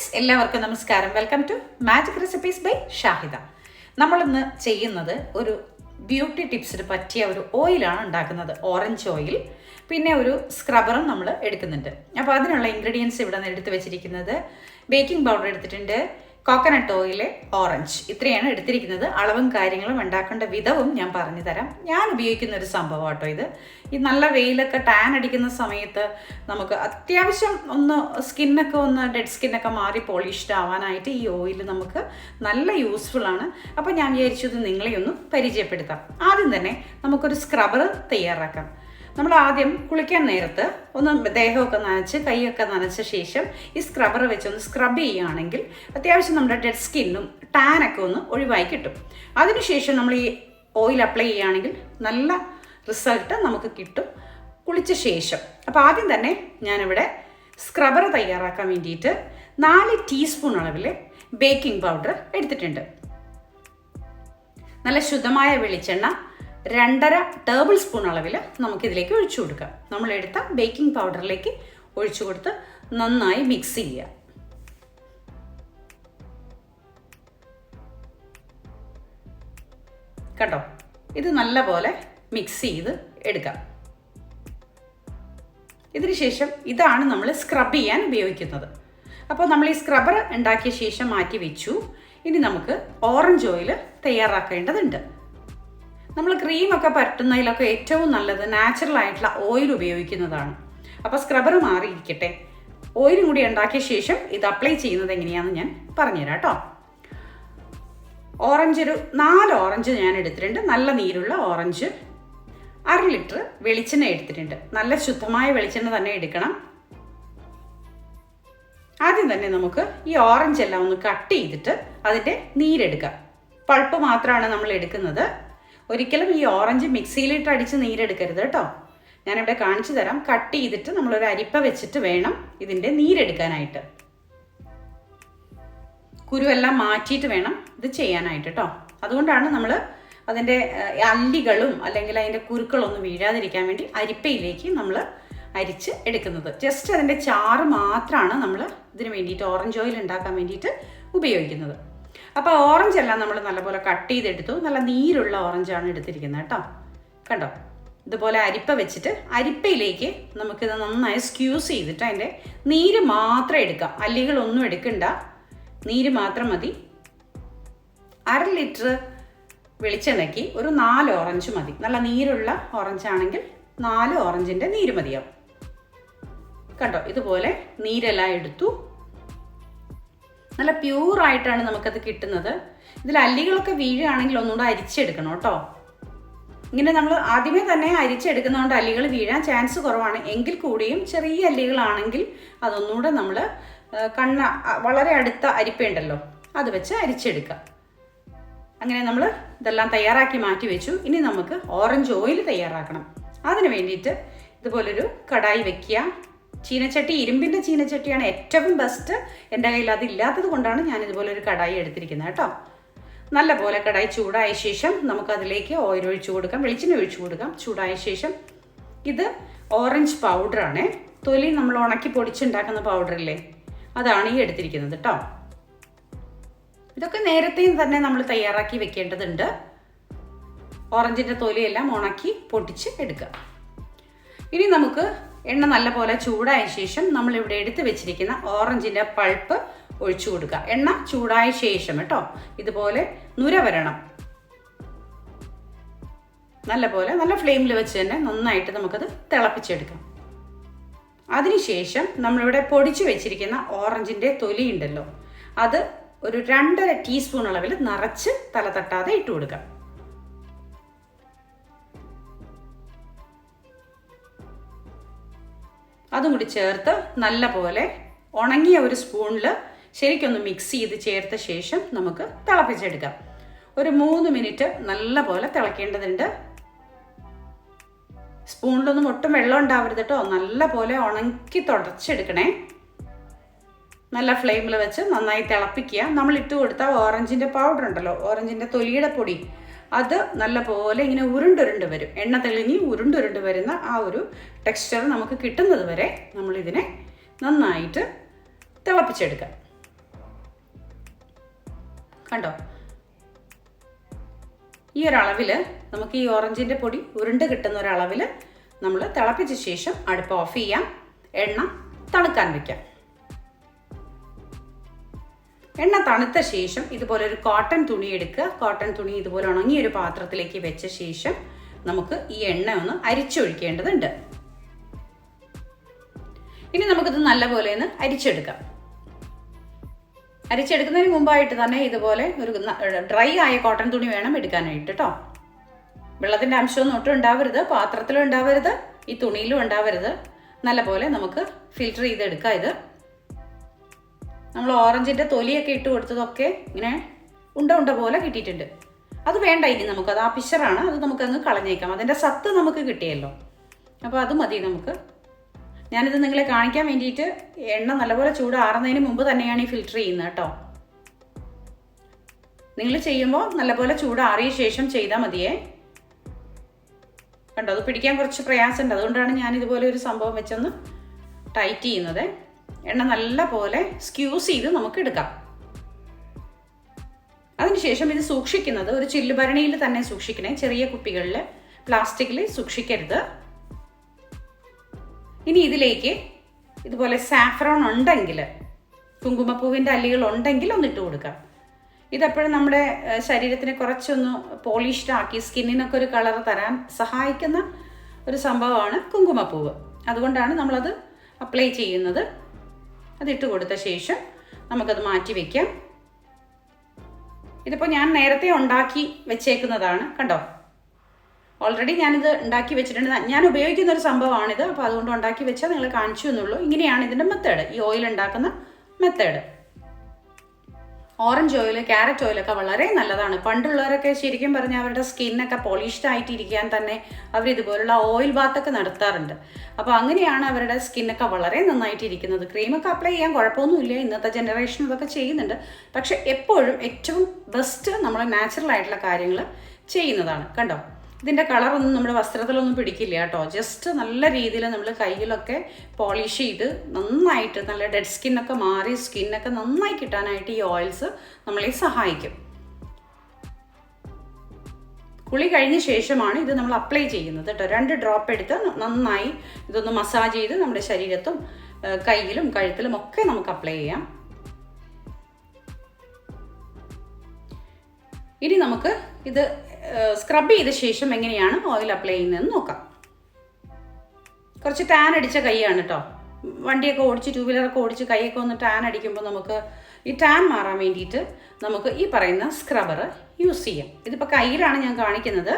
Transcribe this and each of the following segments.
Friends, എല്ലാവർക്കും നമസ്കാരം. Welcome to magic recipes by Shahida. നമ്മളിന്ന് ചെയ്യുന്നത് ഒരു ബ്യൂട്ടി ടിപ്സിന് പറ്റിയ ഒരു ഓയിലാണ് ഉണ്ടാക്കുന്നത്. ഓറഞ്ച് ഓയിൽ, പിന്നെ ഒരു സ്ക്രബറും നമ്മൾ എടുക്കുന്നുണ്ട്. അപ്പോൾ അതിനുള്ള ഇൻഗ്രീഡിയൻസ് ഇവിടെ നിന്ന് എടുത്ത് വെച്ചിരിക്കുന്നത് ബേക്കിംഗ് പൗഡർ എടുത്തിട്ടുണ്ട്, കോക്കനട്ട് ഓയിൽ, ഓറഞ്ച്, ഇത്രയാണ് എടുത്തിരിക്കുന്നത്. അളവും കാര്യങ്ങളും ഉണ്ടാക്കേണ്ട വിധവും ഞാൻ പറഞ്ഞു തരാം. ഞാൻ ഉപയോഗിക്കുന്ന ഒരു സംഭവം കേട്ടോ ഇത്. ഈ നല്ല വെയിലൊക്കെ ടാൻ അടിക്കുന്ന സമയത്ത് നമുക്ക് അത്യാവശ്യം ഒന്ന് സ്കിന്നൊക്കെ ഒന്ന് ഡെഡ് സ്കിന്നൊക്കെ മാറി പോളിഷ്ഡ് ആവാനായിട്ട് ഈ ഓയിൽ നമുക്ക് നല്ല യൂസ്ഫുൾ ആണ്. അപ്പോൾ ഞാൻ വിചാരിച്ചത് നിങ്ങളെ ഒന്ന് പരിചയപ്പെടുത്താം. ആദ്യം തന്നെ നമുക്കൊരു സ്ക്രബർ തയ്യാറാക്കാം. നമ്മൾ ആദ്യം കുളിക്കാൻ നേരത്ത് ഒന്ന് ദേഹമൊക്കെ നനച്ച് കൈയൊക്കെ നനച്ച ശേഷം ഈ സ്ക്രബർ വെച്ചൊന്ന് സ്ക്രബ് ചെയ്യുകയാണെങ്കിൽ അത്യാവശ്യം നമ്മുടെ ഡെഡ് സ്കിന്നും ടാനൊക്കെ ഒന്ന് ഒഴിവായി കിട്ടും. അതിനുശേഷം നമ്മൾ ഈ ഓയിൽ അപ്ലൈ ചെയ്യുകയാണെങ്കിൽ നല്ല റിസൾട്ട് നമുക്ക് കിട്ടും കുളിച്ച ശേഷം. അപ്പോൾ ആദ്യം തന്നെ ഞാനിവിടെ സ്ക്രബർ തയ്യാറാക്കാൻ വേണ്ടിയിട്ട് 4 ടീസ്പൂൺ അളവിൽ ബേക്കിംഗ് പൗഡർ എടുത്തിട്ടുണ്ട്. നല്ല ശുദ്ധമായ വെളിച്ചെണ്ണ 2.5 ടേബിൾ സ്പൂൺ അളവിൽ നമുക്കിതിലേക്ക് ഒഴിച്ചു കൊടുക്കാം. നമ്മളെടുത്ത ബേക്കിംഗ് പൗഡറിലേക്ക് ഒഴിച്ചു കൊടുത്ത് നന്നായി മിക്സ് ചെയ്യുക. കേട്ടോ, ഇത് നല്ലപോലെ മിക്സ് ചെയ്ത് എടുക്കാം. ഇതിന് ശേഷം ഇതാണ് നമ്മൾ സ്ക്രബ് ചെയ്യാൻ ഉപയോഗിക്കുന്നത്. അപ്പോൾ നമ്മൾ ഈ സ്ക്രബർ ഉണ്ടാക്കിയ ശേഷം മാറ്റി വെച്ചു. ഇനി നമുക്ക് ഓറഞ്ച് ഓയിൽ തയ്യാറാക്കേണ്ടതുണ്ട്. നമ്മൾ ക്രീമൊക്കെ പരട്ടുന്നതിലൊക്കെ ഏറ്റവും നല്ലത് നാച്ചുറൽ ആയിട്ടുള്ള ഓയിൽ ഉപയോഗിക്കുന്നതാണ്. അപ്പോൾ സ്ക്രബർ മാറിയിരിക്കട്ടെ, ഓയിലും കൂടി ഉണ്ടാക്കിയ ശേഷം ഇത് അപ്ലൈ ചെയ്യുന്നത് എങ്ങനെയാണെന്ന് ഞാൻ പറഞ്ഞുതരാം കേട്ടോ. ഓറഞ്ച് ഒരു 4 ഓറഞ്ച് ഞാൻ എടുത്തിട്ടുണ്ട്. നല്ല നീരുള്ള ഓറഞ്ച്. 1/2 ലിറ്റർ വെളിച്ചെണ്ണ എടുത്തിട്ടുണ്ട്. നല്ല ശുദ്ധമായ വെളിച്ചെണ്ണ തന്നെ എടുക്കണം. ആദ്യം തന്നെ നമുക്ക് ഈ ഓറഞ്ച് എല്ലാം ഒന്ന് കട്ട് ചെയ്തിട്ട് അതിൻ്റെ നീരെടുക്കാം. പൾപ്പ് മാത്രമാണ് നമ്മൾ എടുക്കുന്നത്. ഒരിക്കലും ഈ ഓറഞ്ച് മിക്സിയിലിട്ട് അടിച്ച് നീരെടുക്കരുത് കേട്ടോ. ഞാനിവിടെ കാണിച്ചു തരാം. കട്ട് ചെയ്തിട്ട് നമ്മളൊരു അരിപ്പ വെച്ചിട്ട് വേണം ഇതിൻ്റെ നീരെടുക്കാനായിട്ട്. കുരുവെല്ലാം മാറ്റിയിട്ട് വേണം ഇത് ചെയ്യാനായിട്ട് കേട്ടോ. അതുകൊണ്ടാണ് നമ്മൾ അതിൻ്റെ അല്ലികളും അല്ലെങ്കിൽ അതിൻ്റെ കുരുക്കളൊന്നും വീഴാതിരിക്കാൻ വേണ്ടി അരിപ്പയിലേക്ക് നമ്മൾ അരിച്ച് എടുക്കുന്നത്. ജസ്റ്റ് അതിൻ്റെ ചാറ് മാത്രമാണ് നമ്മൾ ഇതിന് വേണ്ടിയിട്ട് ഓറഞ്ച് ഓയിൽ ഉണ്ടാക്കാൻ വേണ്ടിയിട്ട് ഉപയോഗിക്കുന്നത്. അപ്പോൾ ഓറഞ്ച് എല്ലാം നമ്മൾ നല്ലപോലെ കട്ട് ചെയ്തെടുത്തു. നല്ല നീരുള്ള ഓറഞ്ചാണ് എടുത്തിരിക്കുന്നത് കേട്ടോ. കണ്ടോ, ഇതുപോലെ അരിപ്പ വെച്ചിട്ട് അരിപ്പയിലേക്ക് നമുക്കിത് നന്നായി സ്ക്യൂസ് ചെയ്തിട്ട് അതിൻ്റെ നീര് മാത്രം എടുക്കാം. അല്ലികളൊന്നും എടുക്കണ്ട, നീര് മാത്രം മതി. 1/2 ലിറ്റർ വെളിച്ചെണ്ണയ്ക്ക് ഒരു 4 ഓറഞ്ച് മതി. നല്ല നീരുള്ള ഓറഞ്ചാണെങ്കിൽ 4 ഓറഞ്ചിൻ്റെ നീര് മതിയാവും. കണ്ടോ, ഇതുപോലെ നീരെല്ലാം എടുത്തു. നല്ല പ്യൂറായിട്ടാണ് നമുക്കത് കിട്ടുന്നത്. ഇതിൽ അല്ലികളൊക്കെ വീഴുകയാണെങ്കിൽ ഒന്നുകൂടെ അരിച്ചെടുക്കണം കേട്ടോ. ഇങ്ങനെ നമ്മൾ ആദ്യമേ തന്നെ അരിച്ചെടുക്കുന്നതുകൊണ്ട് അല്ലികൾ വീഴാൻ ചാൻസ് കുറവാണ്. എങ്കിൽ കൂടിയും ചെറിയ അല്ലികളാണെങ്കിൽ അതൊന്നുകൂടെ നമ്മൾ വളരെ അടുത്ത അരിപ്പയുണ്ടല്ലോ അത് വെച്ച് അരിച്ചെടുക്കാം. അങ്ങനെ നമ്മൾ ഇതെല്ലാം തയ്യാറാക്കി മാറ്റി വെച്ചു. ഇനി നമുക്ക് ഓറഞ്ച് ഓയിൽ തയ്യാറാക്കണം. അതിന് വേണ്ടിയിട്ട് ഇതുപോലൊരു കടായി വെക്കുക. ചീനച്ചട്ടി, ഇരുമ്പിൻ്റെ ചീനച്ചട്ടിയാണ് ഏറ്റവും ബെസ്റ്റ്. എൻ്റെ കയ്യിൽ അതില്ലാത്തത് കൊണ്ടാണ് ഞാൻ ഇതുപോലൊരു കടായി എടുത്തിരിക്കുന്നത് കേട്ടോ. നല്ല പോലെ കടായി ചൂടായ ശേഷം നമുക്കതിലേക്ക് ഓയിൽ ഒഴിച്ചു കൊടുക്കാം, വെളിച്ചെണ്ണ ഒഴിച്ചു കൊടുക്കാം. ചൂടായ ശേഷം ഇത് ഓറഞ്ച് പൗഡറാണ്. തൊലി നമ്മൾ ഉണക്കി പൊടിച്ചുണ്ടാക്കുന്ന പൗഡറില്ലേ, അതാണ് ഈ എടുത്തിരിക്കുന്നത് കേട്ടോ. ഇതൊക്കെ നേരത്തെയും തന്നെ നമ്മൾ തയ്യാറാക്കി വെക്കേണ്ടതുണ്ട്. ഓറഞ്ചിൻ്റെ തൊലിയെല്ലാം ഉണക്കി പൊടിച്ച് എടുക്കുക. ഇനി നമുക്ക് എണ്ണ നല്ലപോലെ ചൂടായ ശേഷം നമ്മളിവിടെ എടുത്ത് വെച്ചിരിക്കുന്ന ഓറഞ്ചിൻ്റെ പൾപ്പ് ഒഴിച്ചു കൊടുക്കുക. എണ്ണ ചൂടായ ശേഷം കേട്ടോ. ഇതുപോലെ നുര വരണം. നല്ല ഫ്ലെയിമിൽ വെച്ച് തന്നെ നന്നായിട്ട് നമുക്കത് തിളപ്പിച്ചെടുക്കാം. അതിനുശേഷം നമ്മളിവിടെ പൊടിച്ചു വെച്ചിരിക്കുന്ന ഓറഞ്ചിൻ്റെ തൊലി ഉണ്ടല്ലോ, അത് ഒരു 2.5 ടീസ്പൂൺ അളവിൽ നിറച്ച് തല തട്ടാതെ ഇട്ട് കൊടുക്കാം. അതും കൂടി ചേർത്ത് നല്ല പോലെ ഉണങ്ങിയ ഒരു സ്പൂണിൽ ശരിക്കൊന്ന് മിക്സ് ചെയ്ത് ചേർത്ത ശേഷം നമുക്ക് തിളപ്പിച്ചെടുക്കാം. ഒരു 3 മിനിറ്റ് നല്ല പോലെ തിളയ്ക്കേണ്ടതുണ്ട്. സ്പൂണിലൊന്നും ഒട്ടും വെള്ളം ഉണ്ടാവരുത് കേട്ടോ. നല്ല പോലെ ഉണക്കി തുടച്ചെടുക്കണേ. നല്ല ഫ്ലെയിമിൽ വെച്ച് നന്നായി തിളപ്പിക്കുക. നമ്മൾ ഇട്ട് കൊടുത്ത ഓറഞ്ചിൻ്റെ പൗഡർ ഉണ്ടല്ലോ, ഓറഞ്ചിൻ്റെ തൊലിയുടെ പൊടി, അത് നല്ല പോലെ ഇങ്ങനെ ഉരുണ്ടുരുണ്ട് വരും. എണ്ണ തെളിഞ്ഞ് ഉരുണ്ടുരുണ്ട് വരുന്ന ആ ഒരു ടെക്സ്ചർ നമുക്ക് കിട്ടുന്നത് വരെ നമ്മളിതിനെ നന്നായിട്ട് തിളപ്പിച്ചെടുക്കാം. കണ്ടോ? ഈ ഒരളവിൽ നമുക്ക് ഈ ഓറഞ്ചിൻ്റെ പൊടി ഉരുണ്ട് കിട്ടുന്ന ഒരളവിൽ നമ്മൾ തിളപ്പിച്ച ശേഷം അടുപ്പ് ഓഫ് ചെയ്യാം. എണ്ണ തണുക്കാൻ വയ്ക്കാം. എണ്ണ തണുത്ത ശേഷം ഇതുപോലെ ഒരു കോട്ടൺ തുണി എടുക്കുക. കോട്ടൺ തുണി ഇതുപോലെ ഉണങ്ങിയ ഒരു പാത്രത്തിലേക്ക് വെച്ച ശേഷം നമുക്ക് ഈ എണ്ണ ഒന്ന് അരിച്ചൊഴിക്കേണ്ടതുണ്ട്. ഇനി നമുക്കിത് നല്ലപോലെ ഒന്ന് അരിച്ചെടുക്കാം. അരിച്ചെടുക്കുന്നതിന് മുമ്പായിട്ട് തന്നെ ഇതുപോലെ ഒരു ഡ്രൈ ആയ കോട്ടൺ തുണി വേണം എടുക്കാനായിട്ട് കേട്ടോ. വെള്ളത്തിൻ്റെ അംശമൊന്നും ഒട്ടും ഉണ്ടാവരുത്, പാത്രത്തിലും ഉണ്ടാവരുത്, ഈ തുണിയിലും ഉണ്ടാവരുത്. നല്ലപോലെ നമുക്ക് ഫിൽറ്റർ ചെയ്തെടുക്കാം. ഇത് നമ്മൾ ഓറഞ്ചിൻ്റെ തൊലിയൊക്കെ ഇട്ട് കൊടുത്തതൊക്കെ ഇങ്ങനെ ഉണ്ട പോലെ കിട്ടിയിട്ടുണ്ട്. അത് വേണ്ട, ഇനി നമുക്കത് ആ പിശറാണ്, അത് നമുക്കങ്ങ് കളഞ്ഞേക്കാം. അതിൻ്റെ സത്ത് നമുക്ക് കിട്ടിയല്ലോ, അപ്പോൾ അത് മതി നമുക്ക്. ഞാനിത് നിങ്ങളെ കാണിക്കാൻ വേണ്ടിയിട്ട് എണ്ണ നല്ലപോലെ ചൂടാറുന്നതിന് മുമ്പ് തന്നെയാണ് ഈ ഫിൽറ്റർ ചെയ്യുന്നത് കേട്ടോ. നിങ്ങൾ ചെയ്യുമ്പോൾ നല്ലപോലെ ചൂടാറിയ ശേഷം ചെയ്താൽ മതിയേ. കണ്ടോ, അത് പിടിക്കാൻ കുറച്ച് പ്രയാസമുണ്ട്. അതുകൊണ്ടാണ് ഞാൻ ഇതുപോലെ ഒരു സംഭവം വെച്ചൊന്ന് ടൈറ്റ് ചെയ്യുന്നത്. എണ്ണ നല്ല പോലെ സ്ക്യൂസ് ചെയ്ത് നമുക്ക് എടുക്കാം. അതിനുശേഷം ഇത് സൂക്ഷിക്കുന്നത് ഒരു ചില്ലുഭരണിയിൽ തന്നെ സൂക്ഷിക്കണേ, ചെറിയ കുപ്പികളിൽ, പ്ലാസ്റ്റിക്കിൽ സൂക്ഷിക്കരുത്. ഇനി ഇതിലേക്ക് ഇതുപോലെ സാഫ്രോൺ ഉണ്ടെങ്കിൽ, കുങ്കുമപ്പൂവിൻ്റെ അല്ലികൾ ഉണ്ടെങ്കിൽ ഒന്നിട്ട് കൊടുക്കാം. ഇതെപ്പോഴും നമ്മുടെ ശരീരത്തിനെ കുറച്ചൊന്ന് പോളിഷ്ഡ് ആക്കി സ്കിന്നിനൊക്കെ ഒരു കളർ തരാൻ സഹായിക്കുന്ന ഒരു സംഭവമാണ് കുങ്കുമപ്പൂവ്. അതുകൊണ്ടാണ് നമ്മളത് അപ്ലൈ ചെയ്യുന്നത്. അതിട്ട് കൊടുത്ത ശേഷം നമുക്കത് മാറ്റി വയ്ക്കാം. ഇതിപ്പോൾ ഞാൻ നേരത്തെ ഉണ്ടാക്കി വെച്ചേക്കുന്നതാണ്, കണ്ടോ. ഓൾറെഡി ഞാനിത് ഉണ്ടാക്കി വെച്ചിട്ടുണ്ട്. ഞാൻ ഉപയോഗിക്കുന്ന ഒരു സംഭവമാണിത്. അപ്പോൾ അതുകൊണ്ട് ഉണ്ടാക്കി വെച്ചാൽ നിങ്ങൾ കാണിച്ചു എന്നുള്ളൂ. ഇങ്ങനെയാണ് ഇതിൻ്റെ മെത്തേഡ്, ഈ ഓയിൽ ഉണ്ടാക്കുന്ന മെത്തേഡ്. ഓറഞ്ച് ഓയിൽ, ക്യാരറ്റ് ഓയിലൊക്കെ വളരെ നല്ലതാണ്. പണ്ടുള്ളവരൊക്കെ ശരിക്കും പറഞ്ഞാൽ അവരുടെ സ്കിന്നൊക്കെ പോളിഷ്ഡ് ആയിട്ടിരിക്കാൻ തന്നെ അവർ ഇതുപോലുള്ള ഓയിൽ ബാത്തൊക്കെ നടത്താറുണ്ട്. അപ്പോൾ അങ്ങനെയാണ് അവരുടെ സ്കിന്നൊക്കെ വളരെ നന്നായിട്ടിരിക്കുന്നത്. ക്രീമൊക്കെ അപ്ലൈ ചെയ്യാൻ കുഴപ്പമൊന്നുമില്ല, ഇന്നത്തെ ജനറേഷൻ ഇതൊക്കെ ചെയ്യുന്നുണ്ട്. പക്ഷെ എപ്പോഴും ഏറ്റവും ബെസ്റ്റ് നമ്മൾ നാച്ചുറൽ ആയിട്ടുള്ള കാര്യങ്ങൾ ചെയ്യുന്നതാണ്. കണ്ടോ, ഇതിൻ്റെ കളറൊന്നും നമ്മുടെ വസ്ത്രത്തിലൊന്നും പിടിക്കില്ല കേട്ടോ. ജസ്റ്റ് നല്ല രീതിയിൽ നമ്മൾ കയ്യിലൊക്കെ പോളിഷ് ചെയ്ത് നന്നായിട്ട് നല്ല ഡെഡ് സ്കിന്നൊക്കെ മാറി സ്കിന്നൊക്കെ നന്നായി കിട്ടാനായിട്ട് ഈ ഓയിൽസ് നമ്മളെ സഹായിക്കും. കുളി കഴിഞ്ഞ ശേഷമാണ് ഇത് നമ്മൾ അപ്ലൈ ചെയ്യുന്നത് കേട്ടോ. 2 ഡ്രോപ്പ് എടുത്ത് നന്നായി ഇതൊന്ന് മസാജ് ചെയ്ത് നമ്മുടെ ശരീരത്തും കയ്യിലും കഴുത്തിലും ഒക്കെ നമുക്ക് അപ്ലൈ ചെയ്യാം. ഇനി നമുക്ക് ഇത് സ്ക്രബ് ചെയ്ത ശേഷം എങ്ങനെയാണ് ഓയിൽ അപ്ലൈ ചെയ്യുന്നതെന്ന് നോക്കാം. കുറച്ച് ടാൻ അടിച്ച കൈയാണ് കേട്ടോ. വണ്ടിയൊക്കെ ഓടിച്ച്, 2 വീലറൊക്കെ ഓടിച്ച് കൈയൊക്കെ ഒന്ന് ടാൻ അടിക്കുമ്പോൾ നമുക്ക് ഈ ടാൻ മാറാൻ വേണ്ടിയിട്ട് നമുക്ക് ഈ പറയുന്ന സ്ക്രബർ യൂസ് ചെയ്യാം. ഇതിപ്പോൾ കയ്യിലാണ് ഞാൻ കാണിക്കുന്നത്,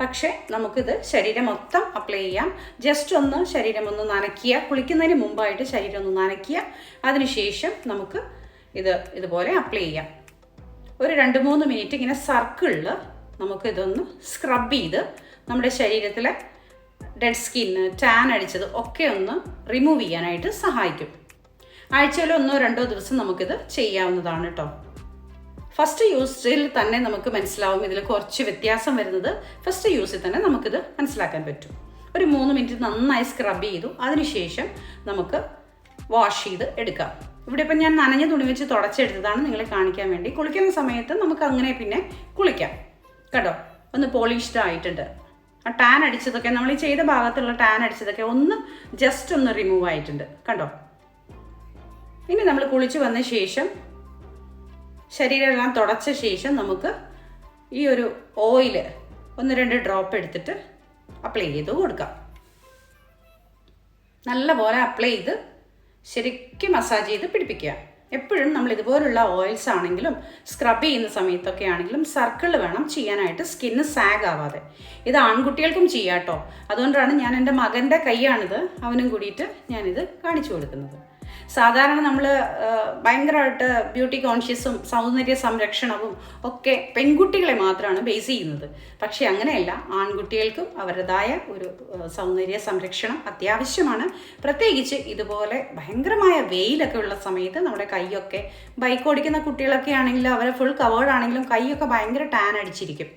പക്ഷേ നമുക്കിത് ശരീരം മൊത്തം അപ്ലൈ ചെയ്യാം. ജസ്റ്റ് ഒന്ന് ശരീരം ഒന്ന് നനയ്ക്കുക, കുളിക്കുന്നതിന് മുമ്പായിട്ട് ശരീരം ഒന്ന് നനയ്ക്കുക. അതിനുശേഷം നമുക്ക് ഇതുപോലെ അപ്ലൈ ചെയ്യാം. ഒരു 2-3 മിനിറ്റ് ഇങ്ങനെ സർക്കിളിൽ നമുക്കിതൊന്ന് സ്ക്രബ് ചെയ്ത് നമ്മുടെ ശരീരത്തിലെ ഡെഡ് സ്കിന്ന്, ടാൻ അടിച്ചത് ഒക്കെ ഒന്ന് റിമൂവ് ചെയ്യാനായിട്ട് സഹായിക്കും. ആഴ്ചയിൽ 1-2 ദിവസം നമുക്കിത് ചെയ്യാവുന്നതാണ് കേട്ടോ. ഫസ്റ്റ് യൂസിൽ തന്നെ നമുക്ക് മനസ്സിലാവും ഇതിൽ കുറച്ച് വ്യത്യാസം വരുന്നത്. ഫസ്റ്റ് യൂസിൽ തന്നെ നമുക്കിത് മനസ്സിലാക്കാൻ പറ്റും. ഒരു 3 മിനിറ്റ് നന്നായി സ്ക്രബ് ചെയ്തു. അതിനുശേഷം നമുക്ക് വാഷ് ചെയ്ത് എടുക്കാം. ഇവിടെ ഇപ്പം ഞാൻ നനഞ്ഞ തുണി വെച്ച് തുടച്ചെടുത്തതാണ് നിങ്ങളെ കാണിക്കാൻ വേണ്ടി. കുളിക്കുന്ന സമയത്ത് നമുക്ക് അങ്ങനെ പിന്നെ കുളിക്കാം. കേട്ടോ, ഒന്ന് പോളിഷ്ഡ് ആയിട്ടുണ്ട്. ആ ടാൻ അടിച്ചതൊക്കെ, നമ്മൾ ഈ ചെയ്ത ഭാഗത്തുള്ള ടാൻ അടിച്ചതൊക്കെ ഒന്ന് ജസ്റ്റ് ഒന്ന് റിമൂവ് ആയിട്ടുണ്ട്. കണ്ടോ. ഇനി നമ്മൾ കുളിച്ച് വന്ന ശേഷം ശരീരമെല്ലാം തുടച്ച ശേഷം നമുക്ക് ഈ ഒരു ഓയിൽ 1-2 ഡ്രോപ്പ് എടുത്തിട്ട് അപ്ലൈ ചെയ്ത് കൊടുക്കാം. നല്ലപോലെ അപ്ലൈ ചെയ്ത് ശരിക്കും മസാജ് ചെയ്ത് പിടിപ്പിക്കുക. എപ്പോഴും നമ്മൾ ഇതുപോലുള്ള ഓയിൽസ് ആണെങ്കിലും സ്ക്രബ് ചെയ്യുന്ന സമയത്തൊക്കെ ആണെങ്കിലും സർക്കിൾ വേണം ചെയ്യാനായിട്ട്, സ്കിന്ന് സാഗ് ആവാതെ. ഇത് ആൺകുട്ടികൾക്കും ചെയ്യാം കേട്ടോ. അതുകൊണ്ടാണ് ഞാൻ എൻ്റെ മകൻ്റെ കൈയാണിത്, അവനും കൂടിയിട്ട് ഞാനിത് കാണിച്ചു കൊടുക്കുന്നത്. സാധാരണ നമ്മൾ ഭയങ്കരമായിട്ട് ബ്യൂട്ടി കോൺഷ്യസും സൗന്ദര്യ സംരക്ഷണവും ഒക്കെ പെൺകുട്ടികളെ മാത്രമാണ് ബേസ് ചെയ്യുന്നത്. പക്ഷേ അങ്ങനെയല്ല, ആൺകുട്ടികൾക്കും അവരുടേതായ ഒരു സൗന്ദര്യ സംരക്ഷണം അത്യാവശ്യമാണ്. പ്രത്യേകിച്ച് ഇതുപോലെ ഭയങ്കരമായ വെയിലൊക്കെ ഉള്ള സമയത്ത് നമ്മുടെ കൈയൊക്കെ, ബൈക്ക് ഓടിക്കുന്ന കുട്ടികളൊക്കെ ആണെങ്കിലും അവരെ ഫുൾ കവേർഡ് ആണെങ്കിലും കൈയൊക്കെ ഭയങ്കര ടാൻ അടിച്ചിരിക്കും.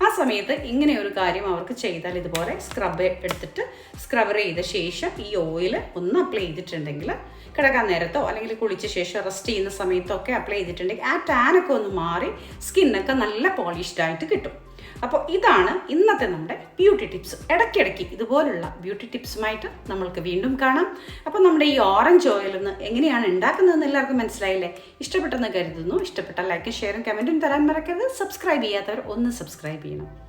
ആ സമയത്ത് ഇങ്ങനെ ഒരു കാര്യം അവർക്ക് ചെയ്താൽ, ഇതുപോലെ സ്ക്രബ് എടുത്തിട്ട് സ്ക്രബർ ചെയ്ത ശേഷം ഈ ഓയിൽ ഒന്ന് അപ്ലൈ ചെയ്തിട്ടുണ്ടെങ്കിൽ, കിടക്കാൻ നേരത്തോ അല്ലെങ്കിൽ കുളിച്ച ശേഷം റെസ്റ്റ് ചെയ്യുന്ന സമയത്തോ ഒക്കെ അപ്ലൈ ചെയ്തിട്ടുണ്ടെങ്കിൽ ആ ടാനൊക്കെ ഒന്ന് മാറി സ്കിന്നൊക്കെ നല്ല പോളിഷ്ഡ് ആയിട്ട് കിട്ടും. അപ്പോൾ ഇതാണ് ഇന്നത്തെ നമ്മുടെ ബ്യൂട്ടി ടിപ്സ്. ഇടയ്ക്കിടയ്ക്ക് ഇതുപോലുള്ള ബ്യൂട്ടി ടിപ്സുമായിട്ട് നമ്മൾക്ക് വീണ്ടും കാണാം. അപ്പോൾ നമ്മുടെ ഈ ഓറഞ്ച് ഓയിൽ ഒന്ന് എങ്ങനെയാണ് ഉണ്ടാക്കുന്നതെന്ന് എല്ലാവർക്കും മനസ്സിലായില്ലേ? ഇഷ്ടപ്പെട്ടെന്ന് കരുതുന്നു. ഇഷ്ടപ്പെട്ട ലൈക്കും ഷെയറും കമൻറ്റും തരാൻ മറക്കരുത്. സബ്സ്ക്രൈബ് ചെയ്യാത്തവർ ഒന്ന് സബ്സ്ക്രൈബ് ചെയ്യണം.